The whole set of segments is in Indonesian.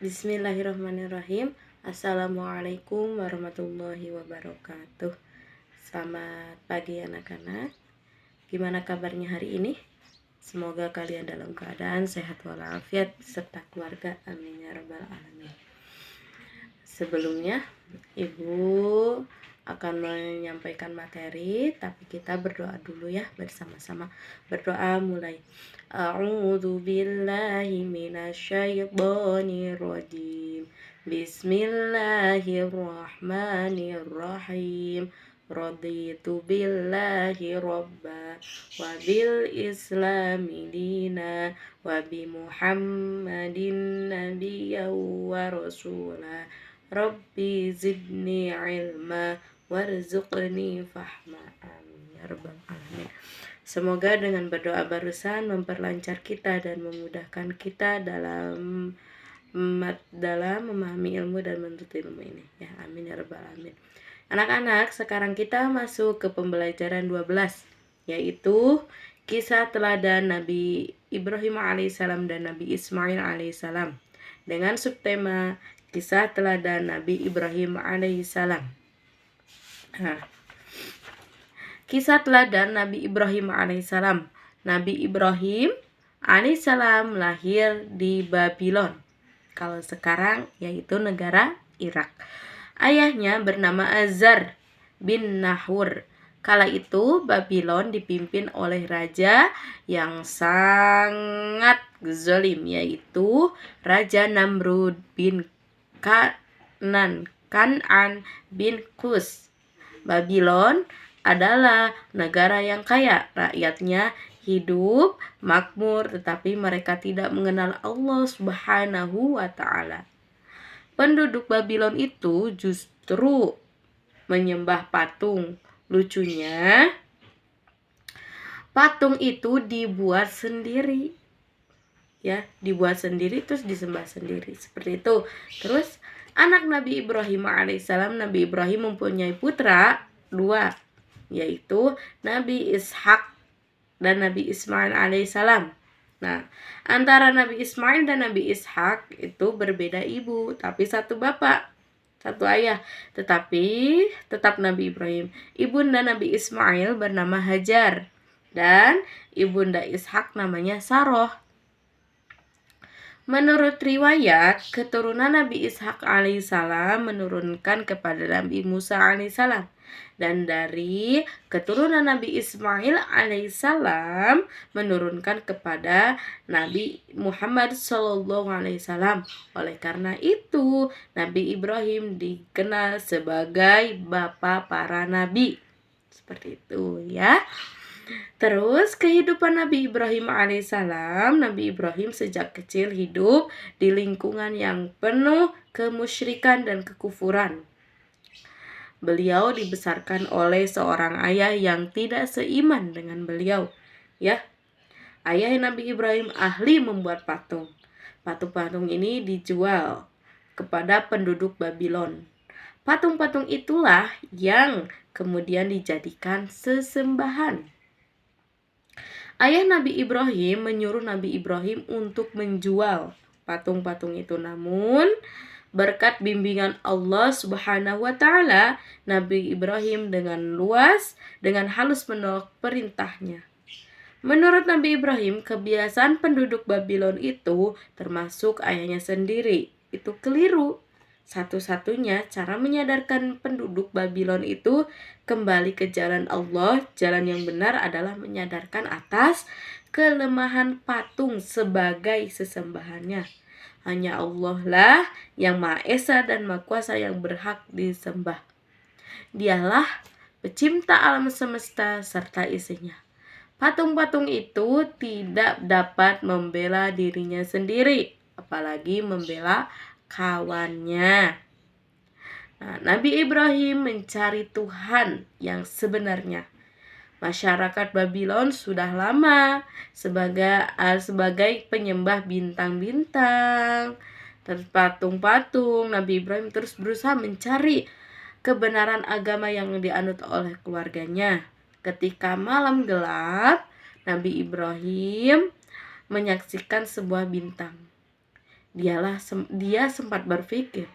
Bismillahirrahmanirrahim. Assalamualaikum warahmatullahi wabarakatuh. Selamat pagi anak-anak. Gimana kabarnya hari ini? Semoga kalian dalam keadaan sehat walafiat serta keluarga. Amin ya rabbal alamin. Sebelumnya, Ibu akan menyampaikan materi, tapi kita berdoa dulu ya bersama-sama. Berdoa mulai. A'udzu billahi minasyaitonir rajim. Bismillahirrahmanirrahim. Raditu billahi robba wa bil islami dina wa bi muhammadin nabiyya wa rasulah. Rabbi zidni ilma warzuqni fahma. Amin ya rabbal alamin. Semoga dengan berdoa barusan memperlancar kita dan memudahkan kita dalam memahami ilmu dan menuntut ilmu ini ya. Amin ya rabbal alamin. Anak-anak, sekarang kita masuk ke pembelajaran 12, yaitu kisah teladan Nabi Ibrahim alaihissalam dan Nabi Ismail alaihissalam, dengan subtema kisah teladan Nabi Ibrahim alaihissalam. Kisah teladan Nabi Ibrahim alaihissalam. Nabi Ibrahim alaihissalam lahir di Babylon, kalau sekarang yaitu negara Irak. Ayahnya bernama Azar bin Nahur. Kala itu Babylon dipimpin oleh raja yang sangat zalim, yaitu Raja Namrud bin Kan'an bin Kus. Babylon adalah negara yang kaya, rakyatnya hidup makmur, tetapi mereka tidak mengenal Allah Subhanahu wa ta'ala. Penduduk Babylon itu justru menyembah patung. Lucunya, patung itu dibuat sendiri. Ya, dibuat sendiri terus disembah sendiri. Seperti itu. Terus anak Nabi Ibrahim alaihissalam, Nabi Ibrahim mempunyai putra 2, yaitu Nabi Ishak dan Nabi Ismail alaihissalam. Nah, antara Nabi Ismail dan Nabi Ishak itu berbeda ibu, tapi satu bapak, satu ayah. Tetapi tetap Nabi Ibrahim. Ibunda Nabi Ismail bernama Hajar dan ibunda Ishak namanya Saroh. Menurut riwayat, keturunan Nabi Ishak alaihissalam menurunkan kepada Nabi Musa alaihissalam, dan dari keturunan Nabi Ismail alaihissalam menurunkan kepada Nabi Muhammad SAW. Oleh karena itu, Nabi Ibrahim dikenal sebagai bapa para nabi. Seperti itu ya. Terus kehidupan Nabi Ibrahim alaihissalam. Nabi Ibrahim sejak kecil hidup di lingkungan yang penuh kemusyrikan dan kekufuran. Beliau dibesarkan oleh seorang ayah yang tidak seiman dengan beliau. Ya, ayah Nabi Ibrahim ahli membuat patung. Patung-patung ini dijual kepada penduduk Babylon. Patung-patung itulah yang kemudian dijadikan sesembahan. Ayah Nabi Ibrahim menyuruh Nabi Ibrahim untuk menjual patung-patung itu. Namun berkat bimbingan Allah Subhanahu wa ta'ala, Nabi Ibrahim dengan halus menolak perintahnya. Menurut Nabi Ibrahim, kebiasaan penduduk Babylon itu, termasuk ayahnya sendiri, itu keliru. Satu-satunya cara menyadarkan penduduk Babylon itu kembali ke jalan Allah, jalan yang benar, adalah menyadarkan atas kelemahan patung sebagai sesembahannya. Hanya Allah lah yang Maha Esa dan Maha Kuasa yang berhak disembah. Dialah pencipta alam semesta serta isinya. Patung-patung itu tidak dapat membela dirinya sendiri, apalagi membela kawannya. Nah, Nabi Ibrahim mencari Tuhan yang sebenarnya. Masyarakat Babylon sudah lama sebagai penyembah bintang-bintang, patung-patung. Nabi Ibrahim terus berusaha mencari kebenaran agama yang dianut oleh keluarganya. Ketika malam gelap, Nabi Ibrahim menyaksikan sebuah bintang. dia sempat berpikir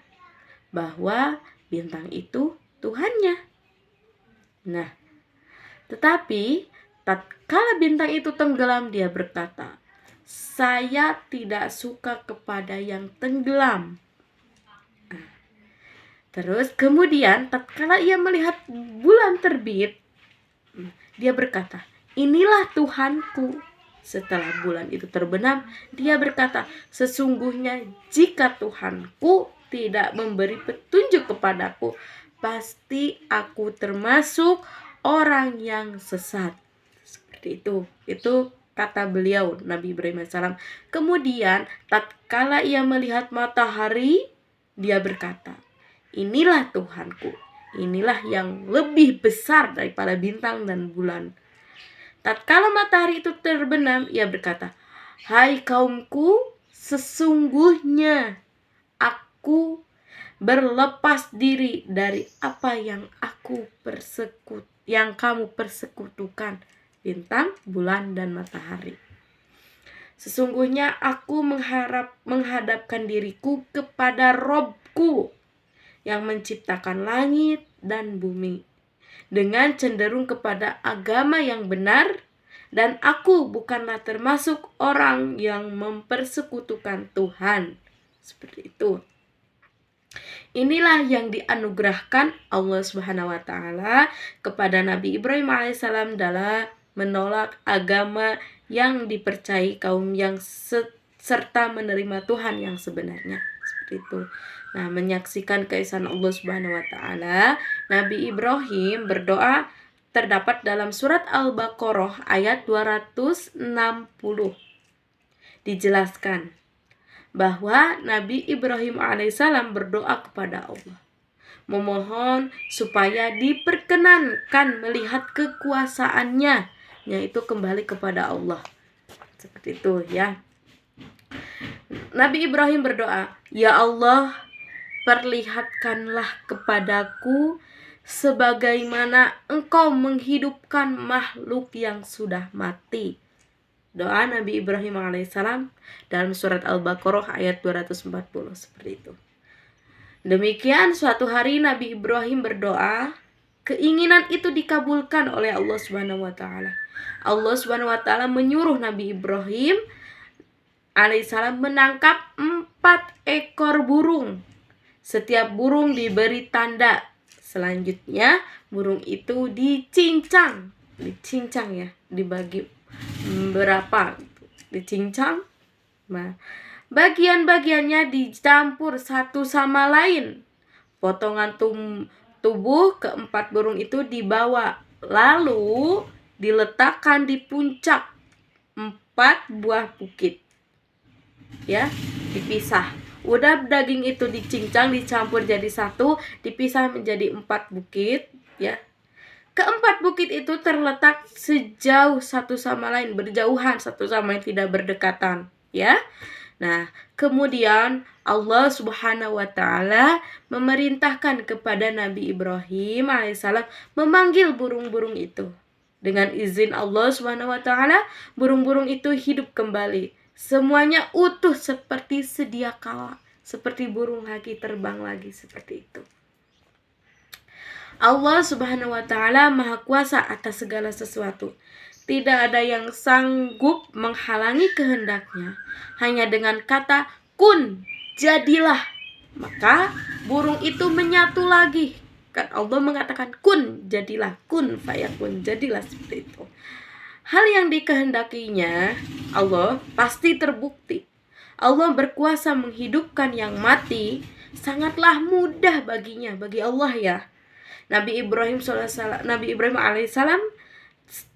bahwa bintang itu Tuhannya. Nah, tetapi tatkala bintang itu tenggelam, dia berkata, "Saya tidak suka kepada yang tenggelam." Terus kemudian tatkala ia melihat bulan terbit, dia berkata, "Inilah Tuhanku." Setelah bulan itu terbenam, dia berkata, "Sesungguhnya jika Tuhanku tidak memberi petunjuk kepadaku, pasti aku termasuk orang yang sesat." Seperti itu. Itu kata beliau, Nabi Ibrahim AS. Kemudian tatkala ia melihat matahari, dia berkata, "Inilah Tuhanku. Inilah yang lebih besar daripada bintang dan bulan." Tatkala matahari itu terbenam, ia berkata, "Hai kaumku, sesungguhnya aku berlepas diri dari apa yang kamu persekutukan, bintang, bulan, dan matahari. Sesungguhnya aku menghadapkan diriku kepada Robku yang menciptakan langit dan bumi, dengan cenderung kepada agama yang benar, dan aku bukanlah termasuk orang yang mempersekutukan Tuhan." Seperti itu. Inilah yang dianugerahkan Allah Subhanahu wa taala kepada Nabi Ibrahim alaihissalam dalam menolak agama yang dipercayai kaum yang serta menerima Tuhan yang sebenarnya. Seperti itu. Nah, menyaksikan keesaan Allah Subhanahu wa taala, Nabi Ibrahim berdoa terdapat dalam surat Al-Baqarah ayat 260. Dijelaskan bahwa Nabi Ibrahim alaihissalam berdoa kepada Allah, memohon supaya diperkenankan melihat kekuasaannya, yaitu kembali kepada Allah. Seperti itu ya. Nabi Ibrahim berdoa, "Ya Allah, perlihatkanlah kepadaku sebagaimana Engkau menghidupkan makhluk yang sudah mati." Doa Nabi Ibrahim alaihissalam dalam surat Al-Baqarah ayat 240. Seperti itu. Demikian suatu hari Nabi Ibrahim berdoa, keinginan itu dikabulkan oleh Allah Subhanahu wa taala. Allah Subhanahu wa taala menyuruh Nabi Ibrahim alaihissalam menangkap 4 ekor burung. Setiap burung diberi tanda. Selanjutnya burung itu dicincang ya, dibagi berapa, dicincang. Nah, bagian-bagiannya dicampur satu sama lain. Potongan tubuh keempat burung itu dibawa, lalu diletakkan di puncak 4 buah bukit. Ya, dipisah. Udah daging itu dicincang, dicampur jadi satu, dipisah menjadi 4 bukit, ya. Keempat bukit itu terletak sejauh satu sama lain, berjauhan satu sama lain, tidak berdekatan, ya. Nah, kemudian Allah Subhanahu wa taala memerintahkan kepada Nabi Ibrahim alaihissalam memanggil burung-burung itu. Dengan izin Allah Subhanahu wa taala, burung-burung itu hidup kembali. Semuanya utuh seperti sedia kala, seperti burung lagi terbang lagi, seperti itu. Allah Subhanahu wa taala Maha Kuasa atas segala sesuatu. Tidak ada yang sanggup menghalangi kehendaknya. Hanya dengan kata kun, jadilah, maka burung itu menyatu lagi. Kan Allah mengatakan kun, jadilah, kun fayakun, jadilah, seperti itu. Hal yang dikehendakinya Allah pasti terbukti. Allah berkuasa menghidupkan yang mati, sangatlah mudah baginya, bagi Allah ya. Nabi Ibrahim alaihissalam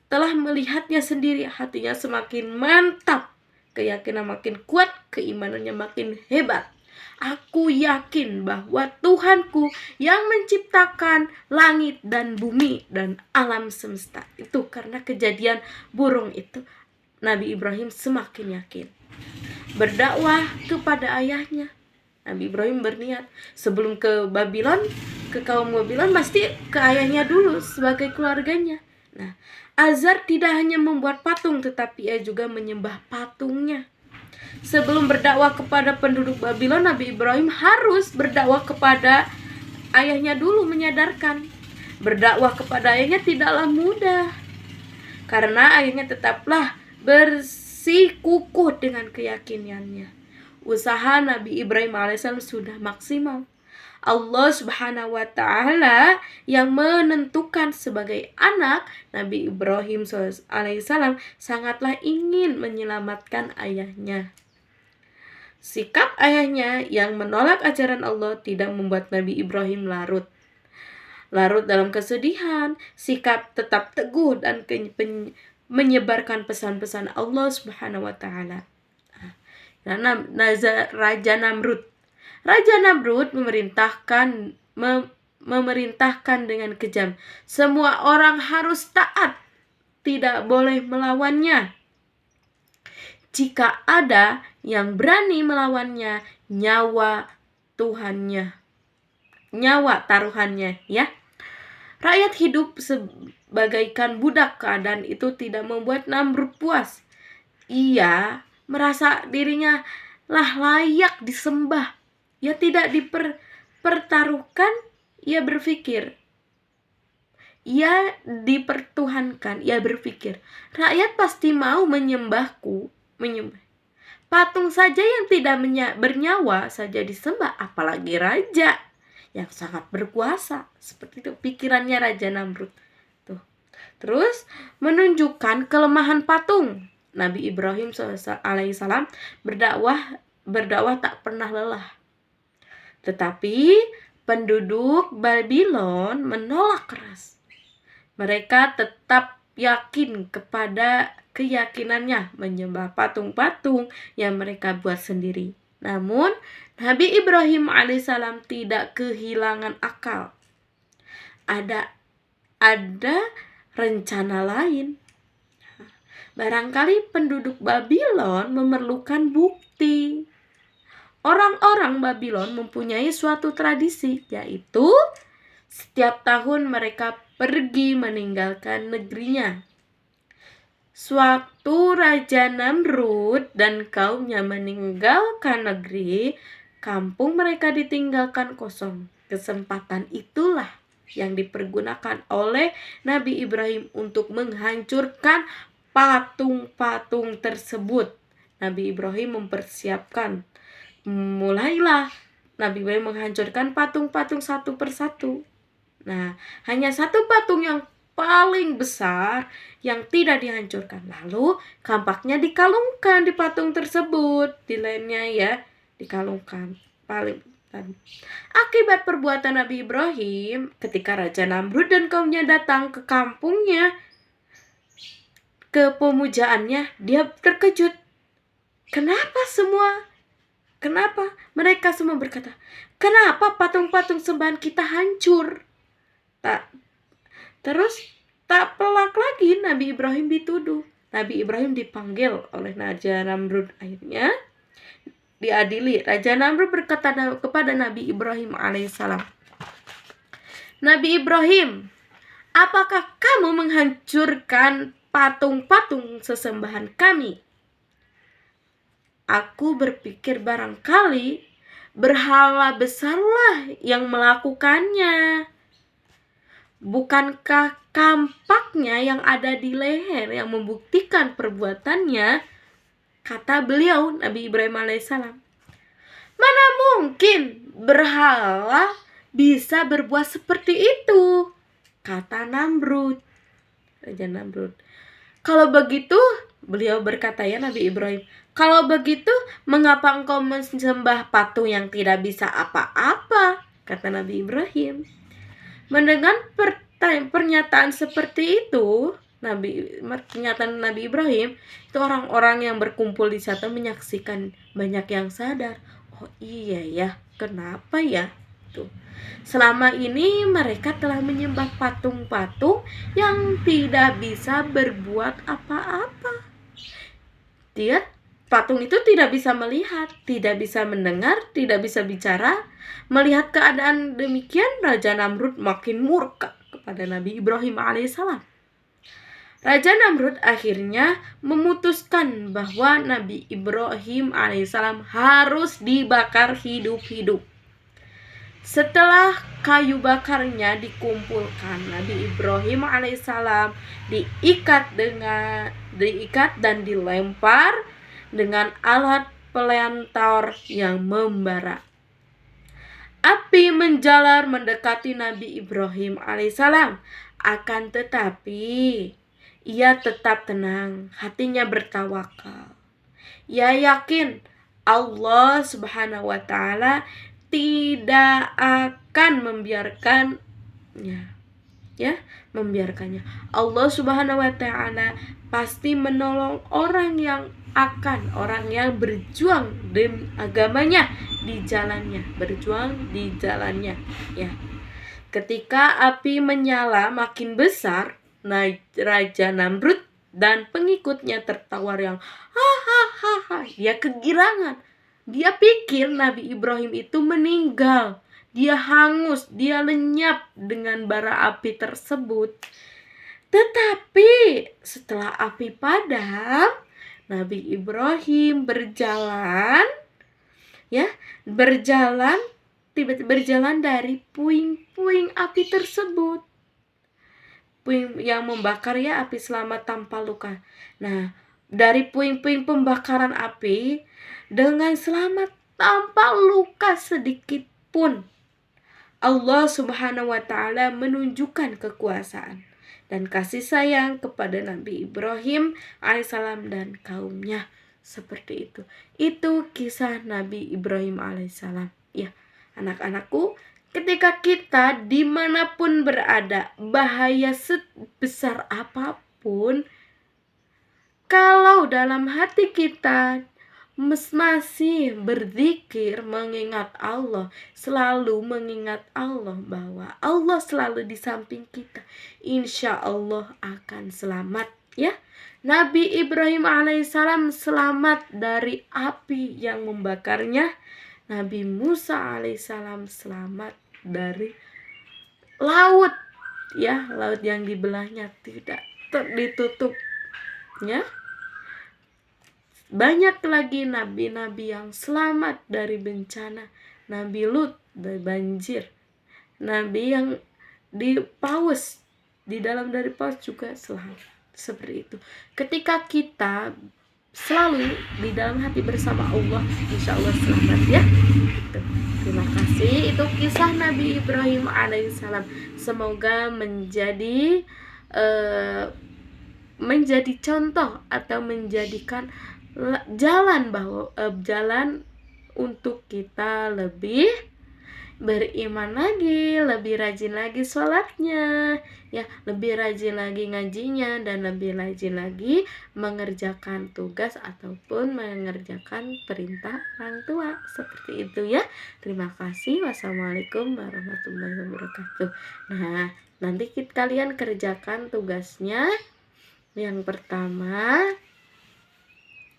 telah melihatnya sendiri, hatinya semakin mantap, keyakinan makin kuat, keimanannya makin hebat. Aku yakin bahwa Tuhanku yang menciptakan langit dan bumi dan alam semesta. Itu karena kejadian burung itu, Nabi Ibrahim semakin yakin. Berdakwah kepada ayahnya, Nabi Ibrahim berniat sebelum ke Babylon, ke kaum Babylon, pasti ke ayahnya dulu sebagai keluarganya. Nah, Azar tidak hanya membuat patung, tetapi ia juga menyembah patungnya. Sebelum berdakwah kepada penduduk Babylon, Nabi Ibrahim harus berdakwah kepada ayahnya dulu, menyadarkan. Berdakwah kepada ayahnya tidaklah mudah, karena ayahnya tetaplah bersikukuh dengan keyakinannya. Usaha Nabi Ibrahim alaihissalam sudah maksimal. Allah subhanahu wa ta'ala yang menentukan sebagai anak Nabi Ibrahim alaihissalam sangatlah ingin menyelamatkan ayahnya. Sikap ayahnya yang menolak ajaran Allah tidak membuat Nabi Ibrahim larut dalam kesedihan. Sikap tetap teguh dan menyebarkan pesan-pesan Allah subhanahu wa ta'ala. Raja Namrud memerintahkan dengan kejam. Semua orang harus taat, tidak boleh melawannya. Jika ada yang berani melawannya, nyawa taruhannya, ya. Rakyat hidup sebagaikan budak. Keadaan itu tidak membuat Namrud puas. Ia merasa dirinya lah layak disembah. Ia tidak dipertaruhkan. Ia berpikir, ia dipertuhankan. Ia berpikir, rakyat pasti mau menyembahku. Patung saja yang tidak bernyawa saja disembah, apalagi raja yang sangat berkuasa. Seperti itu pikirannya Raja Namrud. Tuh. Terus menunjukkan kelemahan patung. Nabi Ibrahim alaihissalam berdakwah tak pernah lelah. Tetapi penduduk Babylon menolak keras. Mereka tetap yakin kepada keyakinannya, menyembah patung-patung yang mereka buat sendiri. Namun Nabi Ibrahim alaihissalam tidak kehilangan akal. Ada rencana lain. Barangkali penduduk Babylon memerlukan bukti. Orang-orang Babylon mempunyai suatu tradisi, yaitu setiap tahun mereka pergi meninggalkan negerinya. Suatu Raja Namrud dan kaumnya meninggalkan negeri, kampung mereka ditinggalkan kosong. Kesempatan itulah yang dipergunakan oleh Nabi Ibrahim untuk menghancurkan patung-patung tersebut. Nabi Ibrahim mempersiapkan. Mulailah Nabi Ibrahim menghancurkan patung-patung satu persatu. Nah, hanya satu patung yang paling besar yang tidak dihancurkan. Lalu kampaknya dikalungkan di patung tersebut. Di lainnya ya, dikalungkan. Akibat perbuatan Nabi Ibrahim, ketika Raja Namrud dan kaumnya datang ke kampungnya, ke pemujaannya, dia terkejut. Kenapa mereka semua berkata, kenapa patung-patung sembahan kita hancur? Terus tak pelak lagi Nabi Ibrahim dituduh. Nabi Ibrahim dipanggil oleh Raja Namrud. Akhirnya diadili. Raja Namrud berkata kepada Nabi Ibrahim alaihissalam, Nabi Ibrahim, apakah kamu menghancurkan patung-patung sesembahan kami? Aku berpikir barangkali berhala besarlah yang melakukannya. Bukankah kampaknya yang ada di leher yang membuktikan perbuatannya? Kata beliau, Nabi Ibrahim alaihissalam. Mana mungkin berhala bisa berbuat seperti itu? Kata Namrud, Raja Namrud. Kalau begitu, beliau berkata, ya Nabi Ibrahim, kalau begitu mengapa engkau menyembah patung yang tidak bisa apa-apa? Kata Nabi Ibrahim. Mendengar pernyataan seperti itu, pernyataan Nabi Ibrahim, itu orang-orang yang berkumpul di sana menyaksikan, banyak yang sadar. Oh iya ya, kenapa ya? Tuh. Selama ini mereka telah menyembah patung-patung yang tidak bisa berbuat apa-apa. Patung itu tidak bisa melihat, tidak bisa mendengar, tidak bisa bicara. Melihat keadaan demikian, Raja Namrud makin murka kepada Nabi Ibrahim alaihissalam. Raja Namrud akhirnya memutuskan bahwa Nabi Ibrahim alaihissalam harus dibakar hidup-hidup. Setelah kayu bakarnya dikumpulkan, Nabi Ibrahim alaihissalam diikat dan dilempar dengan alat pelantar yang membara. Api menjalar mendekati Nabi Ibrahim alaihissalam. Akan tetapi ia tetap tenang, hatinya bertawakal. Ia yakin Allah Subhanahu wa taala tidak akan membiarkannya. Allah Subhanahu wa taala pasti menolong orang yang berjuang demi agamanya, berjuang di jalannya, ya. Ketika api menyala makin besar, Raja Namrud dan pengikutnya tertawa yang hahaha. Dia kegirangan. Dia pikir Nabi Ibrahim itu meninggal. Dia hangus, dia lenyap dengan bara api tersebut. Tetapi setelah api padam, Nabi Ibrahim berjalan dari puing-puing api tersebut. Puing yang membakar, ya, api selamat tanpa luka. Nah, dari puing-puing pembakaran api dengan selamat tanpa luka sedikit pun, Allah Subhanahu wa taala menunjukkan kekuasaan dan kasih sayang kepada Nabi Ibrahim alaihissalam dan kaumnya. Seperti itu. Itu kisah Nabi Ibrahim alaihissalam. Ya, anak-anakku, ketika kita dimanapun berada, bahaya sebesar apapun, kalau dalam hati kita masih berzikir, mengingat Allah, selalu mengingat Allah, bahwa Allah selalu di samping kita, insya Allah akan selamat, ya. Nabi Ibrahim alaihissalam selamat dari api yang membakarnya. Nabi Musa alaihissalam selamat dari laut, ya, laut yang dibelahnya tidak ditutup, ya. Banyak lagi nabi-nabi yang selamat dari bencana. Nabi Lut dari banjir. Nabi yang di dalam dari paus juga selamat. Seperti itu. Ketika kita selalu di dalam hati bersama Allah, insya Allah selamat, ya. Terima kasih. Itu kisah Nabi Ibrahim alaihissalam. Semoga menjadi contoh atau menjadikan jalan untuk kita lebih beriman lagi, lebih rajin lagi sholatnya, ya, lebih rajin lagi ngajinya, dan lebih rajin lagi mengerjakan tugas ataupun mengerjakan perintah orang tua. Seperti itu, ya. Terima kasih. Wassalamualaikum warahmatullahi wabarakatuh. Nah, nanti kalian kerjakan tugasnya. Yang pertama,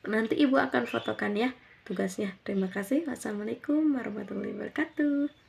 nanti ibu akan fotokan, ya, tugasnya. Terima kasih. Wassalamualaikum warahmatullahi wabarakatuh.